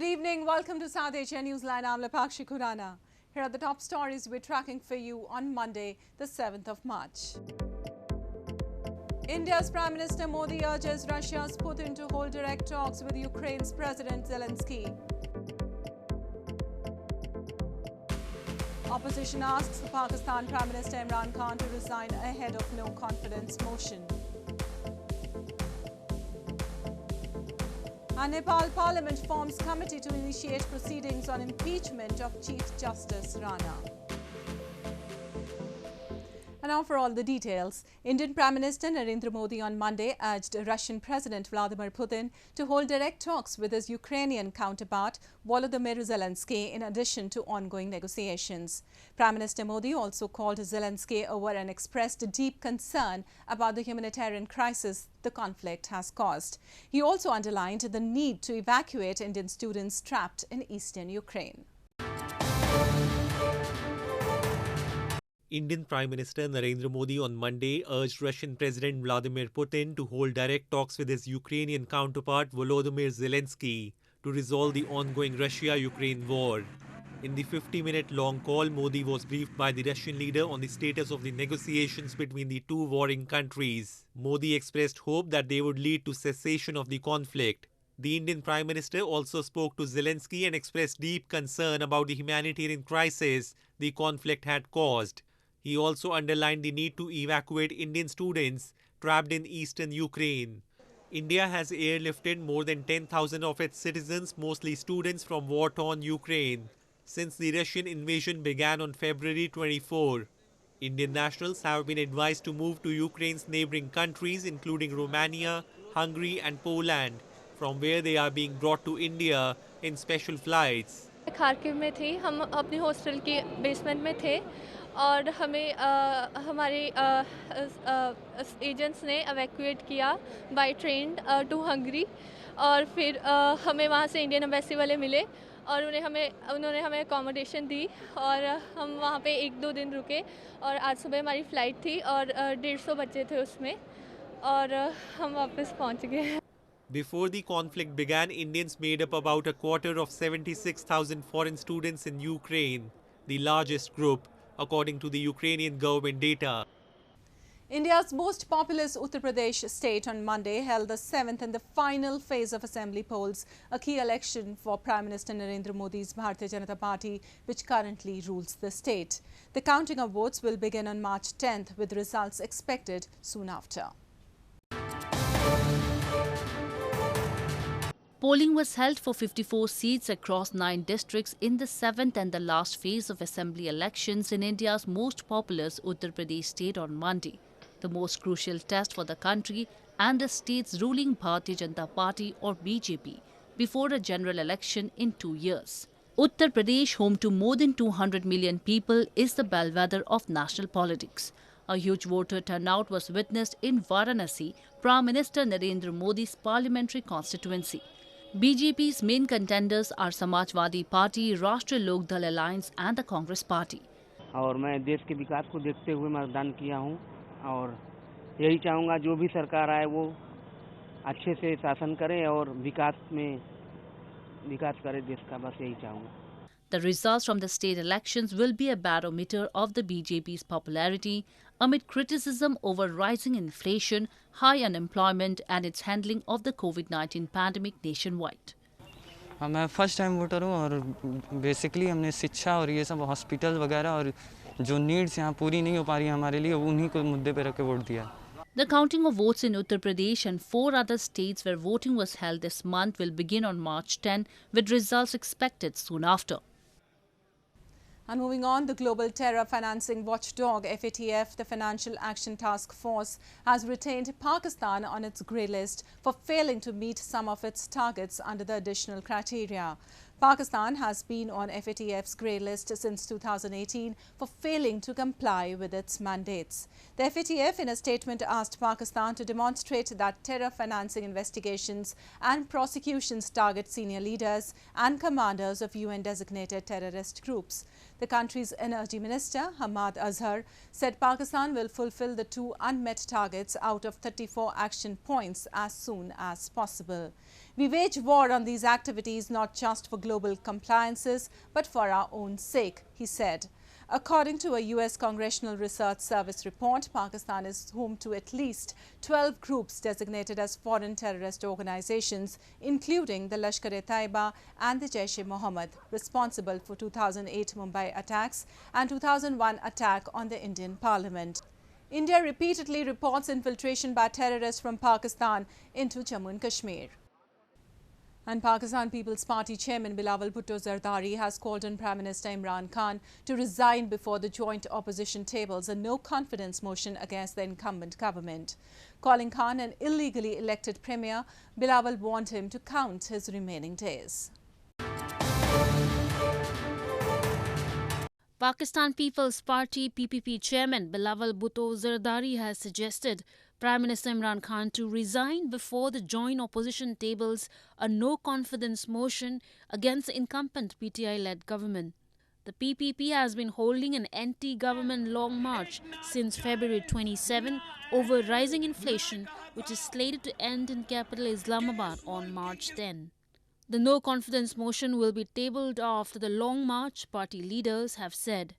evening. Welcome to South Asia Newsline. I'm Lapakshi Khurana. Here are the top stories we're tracking for you on Monday, the 7th of March. India's Prime Minister Modi urges Russia's Putin to hold direct talks with Ukraine's President Zelensky. Opposition asks the Pakistan Prime Minister Imran Khan to resign ahead of no confidence motion. And Nepal Parliament forms committee to initiate proceedings on impeachment of Chief Justice Rana. And now for all the details. Indian Prime Minister Narendra Modi on Monday urged Russian President Vladimir Putin to hold direct talks with his Ukrainian counterpart Volodymyr Zelensky in addition to ongoing negotiations. Prime Minister Modi also called Zelensky over and expressed deep concern about the humanitarian crisis the conflict has caused. He also underlined the need to evacuate Indian students trapped in eastern Ukraine. Indian Prime Minister Narendra Modi on Monday urged Russian President Vladimir Putin to hold direct talks with his Ukrainian counterpart Volodymyr Zelensky to resolve the ongoing Russia-Ukraine war. In the 50-minute-long call, Modi was briefed by the Russian leader on the status of the negotiations between the two warring countries. Modi expressed hope that they would lead to cessation of the conflict. The Indian Prime Minister also spoke to Zelensky and expressed deep concern about the humanitarian crisis the conflict had caused. He also underlined the need to evacuate Indian students trapped in eastern Ukraine. India has airlifted more than 10,000 of its citizens, mostly students, from war-torn Ukraine since the Russian invasion began on February 24. Indian nationals have been advised to move to Ukraine's neighboring countries, including Romania, Hungary and Poland, from where they are being brought to India in special flights. Kharkiv में थी, हम अपने hostel के basement में थे और हमें हमारे एजेंट्स ने एवैक्यूएट किया बाय ट्रेन टू हंगरी और फिर हमें वहाँ से इंडियन एम्बेसी वाले मिले और उन्होंने हमें अकोमोडेशन दी और हम वहाँ पे 1-2 दिन रुके और आज सुबह हमारी फ़्लाइट थी और 150 बच्चे थे उसमें और हम वापस पहुँच गए. Before the conflict began, Indians made up about a quarter of 76,000 foreign students in Ukraine, the largest group, according to the Ukrainian government data. India's most populous Uttar Pradesh state on Monday held the 7th and the final phase of assembly polls, a key election for Prime Minister Narendra Modi's Bharatiya Janata Party, which currently rules the state. The counting of votes will begin on March 10th, with results expected soon after. Polling was held for 54 seats across 9 districts in the 7th and the last phase of assembly elections in India's most populous Uttar Pradesh state on Monday, the most crucial test for the country and the state's ruling Bharatiya Janata Party or BJP before a general election in 2 years. Uttar Pradesh, home to more than 200 million people, is the bellwether of national politics. A huge voter turnout was witnessed in Varanasi, Prime Minister Narendra Modi's parliamentary constituency. BJP's main contenders are Samajwadi Party, Rashtriya Lok Dal Alliance and the Congress Party. और मैं देश के विकास को देखते हुए मतदान किया हूं और यही चाहूँगा जो भी सरकार आए वो अच्छे से शासन करे और विकास करे देश का, बस यही चाहूँगा. The results from the state elections will be a barometer of the BJP's popularity amid criticism over rising inflation, high unemployment and its handling of the COVID-19 pandemic nationwide. मैं फर्स्ट टाइम वोटर हूँ और basically हमने शिक्षा और ये सब hospital वगैरह और जो नीड्स यहाँ पूरी नहीं हो पा रही है हमारे लिए, उन्हीं को मुद्दे पे रख के वोट दिया. The counting of votes in Uttar Pradesh and 4 other states where voting was held this month will begin on March 10, with results expected soon after. And moving on, the global terror financing watchdog FATF, the Financial Action Task Force, has retained Pakistan on its grey list for failing to meet some of its targets under the additional criteria. Pakistan has been on FATF's grey list since 2018 for failing to comply with its mandates. The FATF in a statement asked Pakistan to demonstrate that terror financing investigations and prosecutions target senior leaders and commanders of UN-designated terrorist groups. The country's Energy Minister, Hamad Azhar, said Pakistan will fulfill the 2 unmet targets out of 34 action points as soon as possible. We wage war on these activities not just for global compliances, but for our own sake, he said. According to a US Congressional Research Service report, Pakistan is home to at least 12 groups designated as foreign terrorist organizations, including the Lashkar-e-Taiba and the Jaish-e-Mohammed, responsible for 2008 Mumbai attacks and 2001 attack on the Indian Parliament. India repeatedly reports infiltration by terrorists from Pakistan into Jammu and Kashmir. And Pakistan People's Party chairman Bilawal Bhutto Zardari has called on Prime Minister Imran Khan to resign before the joint opposition tables a no-confidence motion against the incumbent government. Calling Khan an illegally elected premier, Bilawal warned him to count his remaining days. Pakistan People's Party (PPP) chairman Bilawal Bhutto Zardari has suggested Prime Minister Imran Khan to resign before the joint opposition tables a no-confidence motion against the incumbent PTI-led government. The PPP has been holding an anti-government long march since February 27 over rising inflation, which is slated to end in capital Islamabad on March 10. The no-confidence motion will be tabled after the long march, party leaders have said.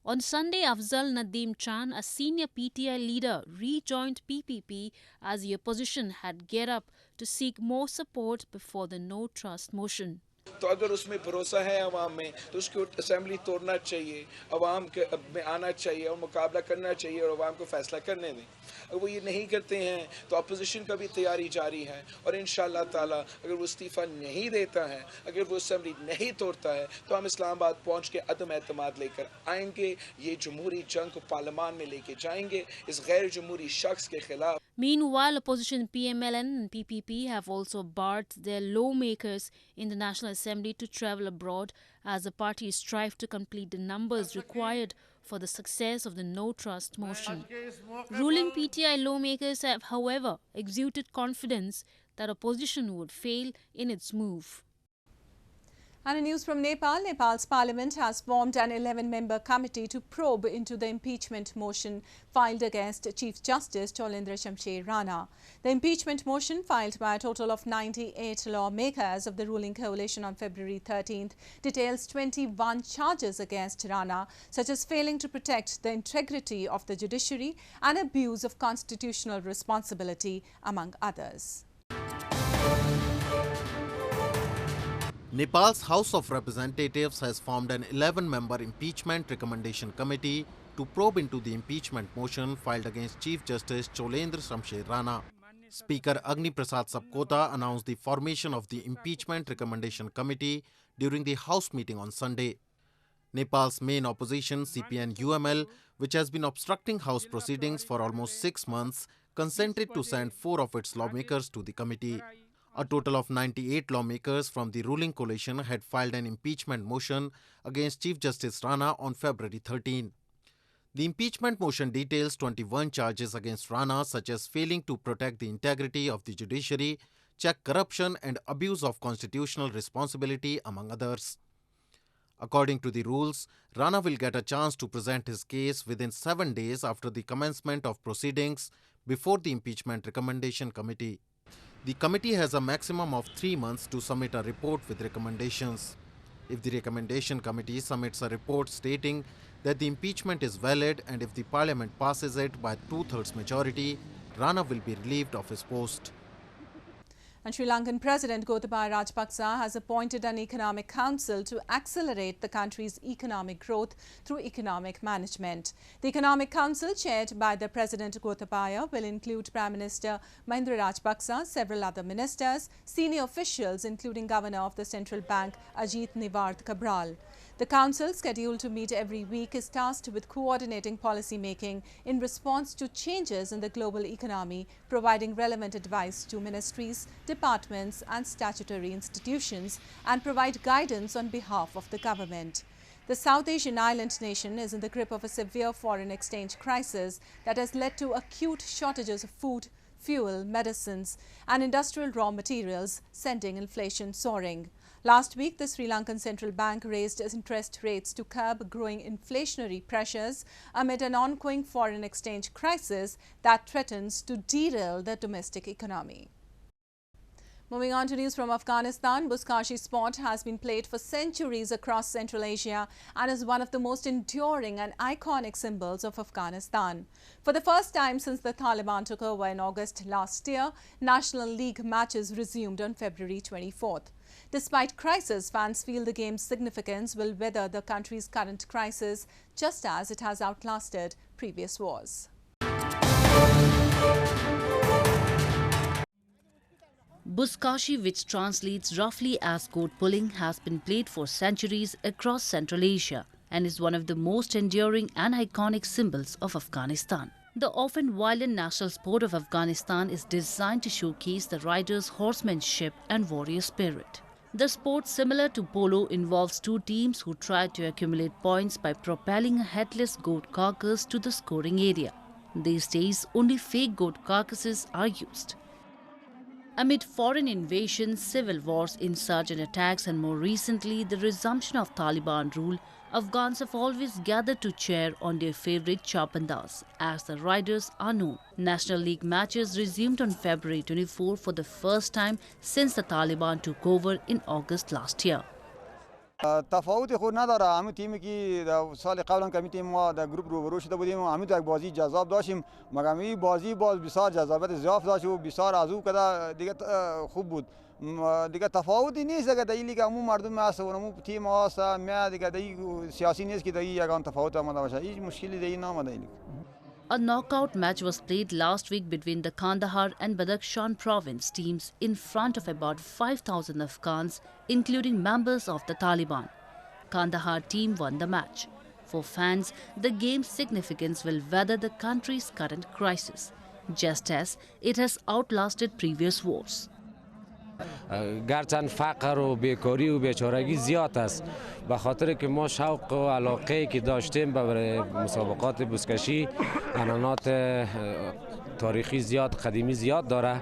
On Sunday, Afzal Nadeem Chan, a senior PTI leader, rejoined PPP as the opposition had geared up to seek more support before the no-trust motion. तो अगर उसमें भरोसा है अवाम में तो उसको assembly तोड़ना चाहिए, अवाम में आना चाहिए और मुकाबला करना चाहिए और अवाम को फैसला करने दें। अगर वो ये नहीं करते हैं तो अपोजिशन का भी तैयारी जारी है और इंशाअल्लाह ताला अगर वो इस्तीफ़ा नहीं देता है, अगर वो असेंबली नहीं तोड़ता है तो हम इस्लामाबाद पहुँच के अदम एतमाद लेकर आएंगे, ये जमहूरी जंग को पार्लियामान में लेके जाएंगे इस गैर जमहूरी शख्स के खिलाफ। Meanwhile, opposition PMLN and PPP have also barred their lawmakers in the National Assembly to travel abroad as the parties strive to complete the numbers required for the success of the no-trust motion. Ruling PTI lawmakers have, however, exuded confidence that opposition would fail in its move. And in news from Nepal, Nepal's parliament has formed an 11-member committee to probe into the impeachment motion filed against Chief Justice Cholendra Shamsher Rana. The impeachment motion, filed by a total of 98 lawmakers of the ruling coalition on February 13th, details 21 charges against Rana, such as failing to protect the integrity of the judiciary and abuse of constitutional responsibility, among others. Nepal's House of Representatives has formed an 11-member impeachment recommendation committee to probe into the impeachment motion filed against Chief Justice Cholendra Shamsher Rana. Speaker Agni Prasad Sapkota announced the formation of the impeachment recommendation committee during the House meeting on Sunday. Nepal's main opposition, CPN-UML, which has been obstructing House proceedings for almost 6 months, consented to send 4 of its lawmakers to the committee. A total of 98 lawmakers from the ruling coalition had filed an impeachment motion against Chief Justice Rana on February 13. The impeachment motion details 21 charges against Rana, such as failing to protect the integrity of the judiciary, check corruption and abuse of constitutional responsibility, among others. According to the rules, Rana will get a chance to present his case within 7 days after the commencement of proceedings before the impeachment recommendation committee. The committee has a maximum of 3 months to submit a report with recommendations. If the recommendation committee submits a report stating that the impeachment is valid and if the parliament passes it by 2/3 majority, Rana will be relieved of his post. And Sri Lankan President Gotabaya Rajapaksa has appointed an economic council to accelerate the country's economic growth through economic management. The economic council, chaired by the President Gotabaya, will include Prime Minister Mahinda Rajapaksa, several other ministers, senior officials including Governor of the Central Bank Ajit Nivard Cabral. The council, scheduled to meet every week, is tasked with coordinating policy making in response to changes in the global economy, providing relevant advice to ministries, departments and statutory institutions, and provide guidance on behalf of the government. The South Asian island nation is in the grip of a severe foreign exchange crisis that has led to acute shortages of food, fuel, medicines and industrial raw materials, sending inflation soaring. Last week, the Sri Lankan Central Bank raised its interest rates to curb growing inflationary pressures amid an ongoing foreign exchange crisis that threatens to derail the domestic economy. Moving on to news from Afghanistan, Buzkashi sport has been played for centuries across Central Asia and is one of the most enduring and iconic symbols of Afghanistan. For the first time since the Taliban took over in August last year, National League matches resumed on February 24th. Despite crisis, fans feel the game's significance will weather the country's current crisis, just as it has outlasted previous wars. Buzkashi, which translates roughly as goat pulling, has been played for centuries across Central Asia and is one of the most enduring and iconic symbols of Afghanistan. The often violent national sport of Afghanistan is designed to showcase the riders' horsemanship and warrior spirit. The sport, similar to polo, involves two teams who try to accumulate points by propelling a headless goat carcass to the scoring area. These days, only fake goat carcasses are used. Amid foreign invasions, civil wars, insurgent attacks and more recently the resumption of Taliban rule, Afghans have always gathered to cheer on their favourite Chapandaz, as the riders are known. National League matches resumed on February 24 for the first time since the Taliban took over in August last year. تفاوت خود نداره همون تیمی که سال قبلا که تیم ما در گروه روبرو شده بودیم همین تو یک بازی جذاب داشتیم مگر این بازی باز بسیار جذابیت زیاد داشت و بسیار از او کده دیگه خوب بود دیگه تفاوتی نیست که در این لیگ همون مردم هست و همون تیم هست میاد دیگه در این سیاسی نیست که در این یگان تفاوت آمده باشه هیچ مشکلی در این نامده این لیگ. A knockout match was played last week between the Kandahar and Badakhshan province teams in front of about 5,000 Afghans, including members of the Taliban. Kandahar team won the match. For fans, the game's significance will weather the country's current crisis, just as it has outlasted previous wars. گرچند فقر و بیکاری و بیچارگی زیاد است به خاطر که ما شوق و علاقه که داشتیم برای مسابقات بزکشی عنعنات تاریخی زیاد قدیمی زیاد داره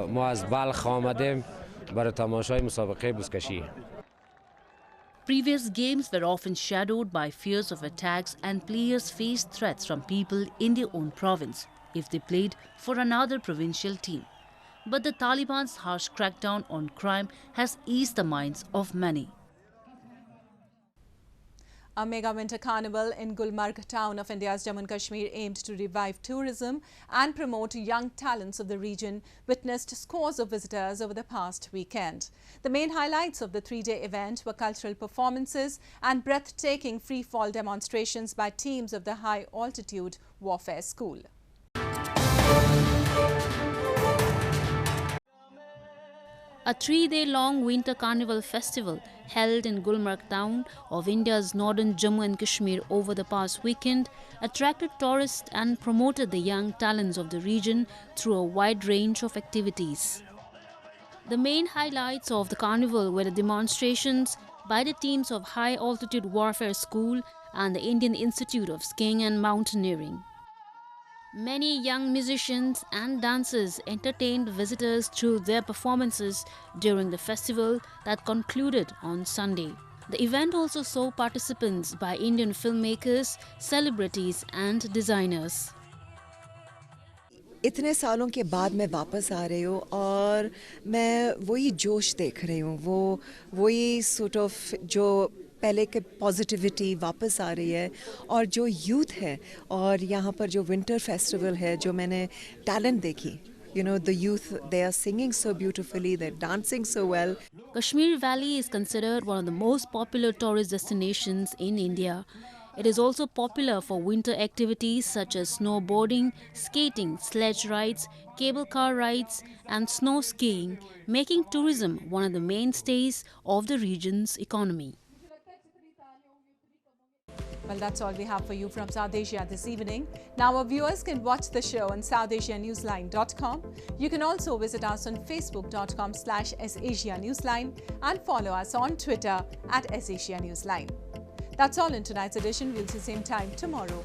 ما از بلخ آمدیم برای تماشای مسابقه بزکشی. Previous games were often shadowed by fears of attacks and players faced threats from people in their own province if they played for another provincial team. But the Taliban's harsh crackdown on crime has eased the minds of many. A mega winter carnival in Gulmarg town of India's Jammu and Kashmir aimed to revive tourism and promote young talents of the region witnessed scores of visitors over the past weekend. The main highlights of the three-day event were cultural performances and breathtaking free-fall demonstrations by teams of the High Altitude Warfare School. A three-day-long winter carnival festival held in Gulmarg town of India's northern Jammu and Kashmir over the past weekend attracted tourists and promoted the young talents of the region through a wide range of activities. The main highlights of the carnival were the demonstrations by the teams of High Altitude Warfare School and the Indian Institute of Skiing and Mountaineering. Many young musicians and dancers entertained visitors through their performances during the festival that concluded on Sunday. The event also saw participants by Indian filmmakers, celebrities and designers. इतने सालों के बाद मैं वापस आ रही हूँ और मैं वही जोश देख रही हूँ वही sort of जो पहले के पॉजिटिविटी वापस आ रही है और जो यूथ है और यहाँ पर जो विंटर फेस्टिवल है जो मैंने टैलेंट देखी you know the youth they are singing so beautifully they're dancing so well. Kashmir Valley is considered one of the most popular tourist destinations in India. It is also popular for winter activities such as snowboarding, skating, sledge rides, cable car rides and snow skiing, making tourism one of the mainstays of the region's economy. Well, that's all we have for you from South Asia this evening. Now our viewers can watch the show on SouthAsiaNewsline.com. You can also visit us on Facebook.com/SAsiaNewsline and follow us on Twitter @SAsiaNewsline. That's all in tonight's edition. We'll see you same time tomorrow.